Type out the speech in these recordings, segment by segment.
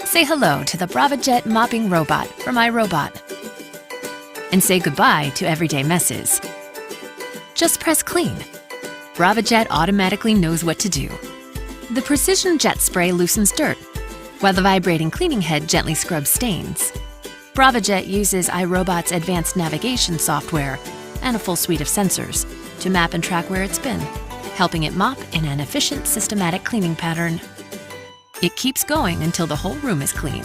Say hello to the Bravajet mopping robot from irobot. And say goodbye to everyday messes. Just press clean. Bravajet automatically knows what to do. The precision jet spray loosens dirt, while the vibrating cleaning head gently scrubs stains. Bravajet uses irobot's advanced navigation software and a full suite of sensors to map and track where it's been, helping it mop in an efficient, systematic cleaning pattern. It keeps going until the whole room is clean.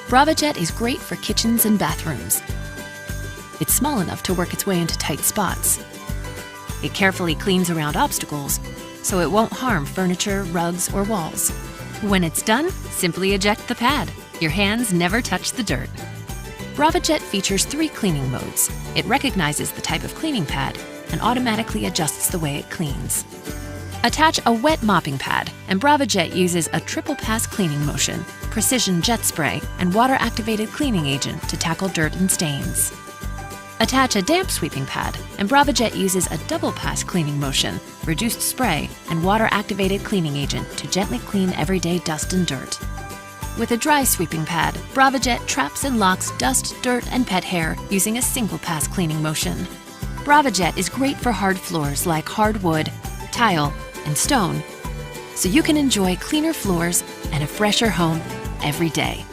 Bravajet is great for kitchens and bathrooms. It's small enough to work its way into tight spots. It carefully cleans around obstacles, so it won't harm furniture, rugs, or walls. When it's done, simply eject the pad. Your hands never touch the dirt. Bravajet features 3 cleaning modes. It recognizes the type of cleaning pad and automatically adjusts the way it cleans. Attach a wet mopping pad, and Bravajet uses a triple pass cleaning motion, precision jet spray, and water-activated cleaning agent to tackle dirt and stains. Attach a damp sweeping pad, and Bravajet uses a double pass cleaning motion, reduced spray, and water-activated cleaning agent to gently clean everyday dust and dirt. With a dry sweeping pad, Bravajet traps and locks dust, dirt, and pet hair using a single pass cleaning motion. Bravajet is great for hard floors like hardwood, tile, and stone, so you can enjoy cleaner floors and a fresher home every day.